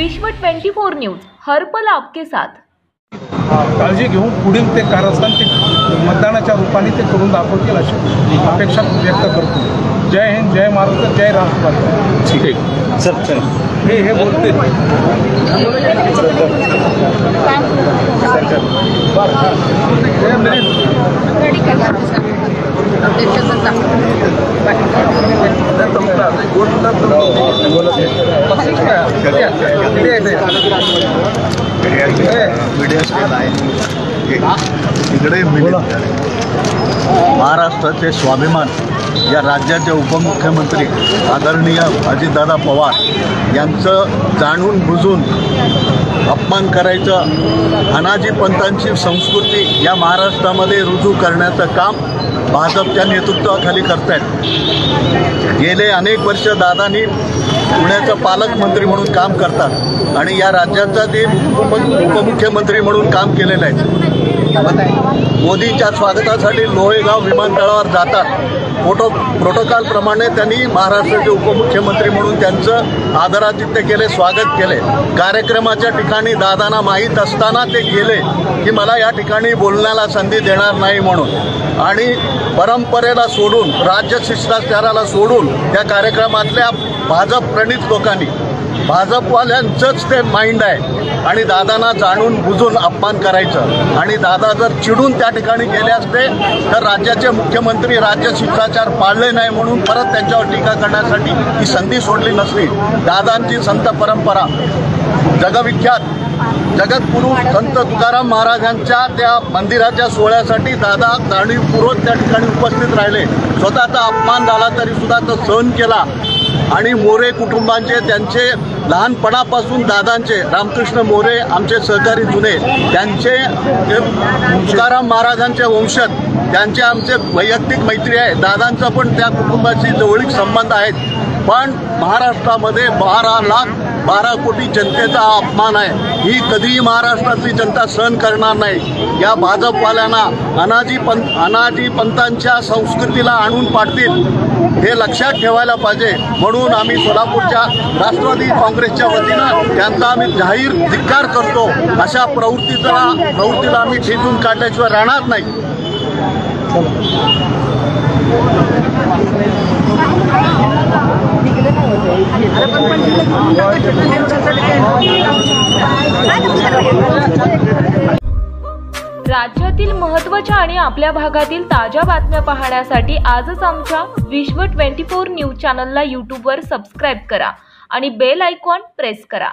विश्व 24 न्यूज हर पल आपके साथ। काळजी घेऊन पुढील ते कारस्थान ते मतदानाच्या रूपाने ते करून दाखवतील अशी अपेक्षा व्यक्त करतो। जय हिंद, जय महाराष्ट्र, जय राष्ट्रवादी। ठीक आहे सर, चल हे बोलते महाराष्ट्राचे स्वाभिमान या राज्याचे उपमुख्यमंत्री आदरणीय अजितदादा पवार यांचं जाणून बुजून अपमान करायचं, अनाजी पंथांची संस्कृती या महाराष्ट्रामध्ये रुजू करण्याचं काम भाजपच्या नेतृत्वाखाली करतायत। गेले अनेक वर्ष दादांनी पुण्याचा पालकमंत्री म्हणून काम करतात आणि या राज्याचा ते उपमुख्यमंत्री म्हणून काम केलेलं आहे। मोदींच्या स्वागतासाठी लोहेगाव विमानतळावर जातात। प्रोटोकॉलप्रमाणे त्यांनी महाराष्ट्राचे उपमुख्यमंत्री म्हणून त्यांचं आदरातिथ्य केले, स्वागत केले। कार्यक्रमाच्या ठिकाणी दादांना माहीत असताना ते गेले की मला या ठिकाणी बोलण्याला संधी देणार नाही म्हणून, आणि परंपरेला सोडून, राज्य शिष्टाचाराला सोडून त्या कार्यक्रमातल्या भाजप प्रणित लोकांनी, भाजपवाल्यांचंच ते माइंड आहे आणि दादांना जाणून बुजून अपमान करायचं। आणि दादा जर चिडून त्या ठिकाणी गेले असते तर राज्याचे मुख्यमंत्री राज्य शिष्टाचार पाळले नाही म्हणून परत त्यांच्यावर टीका करण्यासाठी ही संधी सोडली नसली। दादांची संत परंपरा जगविख्यात जगद्गुरू संत तुकाराम महाराजांच्या त्या मंदिराच्या सोहळ्यासाठी दादा जाणीवपूर्वक त्या ठिकाणी उपस्थित राहिले। स्वतःचा अपमान झाला तरी सुद्धा तो सहन केला। आणि मोरे कुटुंबांचे, त्यांचे लहानपणापासून दादांचे, रामकृष्ण मोरे आमचे सहकारी जुने, त्यांचे तुकाराम महाराजांचे वंशज, त्यांचे आमचे वैयक्तिक मैत्री आहे। दादांचा पण त्या कुटुंबाशी जवळीक संबंध आहेत। पण महाराष्ट्रामध्ये 12 कोटी जनतेचा अपमान आहे, ही कधीही महाराष्ट्रातली जनता सहन करणार नाही। या भाजपवाल्यांना अनाजी पंथांच्या संस्कृतीला आणून पाडतील, हे लक्षात ठेवायला पाहिजे। म्हणून आम्ही सोलापूरच्या राष्ट्रवादी काँग्रेसच्या वतीनं त्यांचा आम्ही जाहीर धिक्कार करतो। अशा प्रवृत्तीला आम्ही ठेचून काढल्याशिवाय राहणार नाही। राज्यातील महत्त्वाच्या आणि आपल्या भागातील ताज्या बातम्या पाहण्यासाठी आजच आमच्या विश्व 24 न्यूज चॅनलला यूट्यूबवर सबस्क्राईब करा आणि बेल आयकॉन प्रेस करा।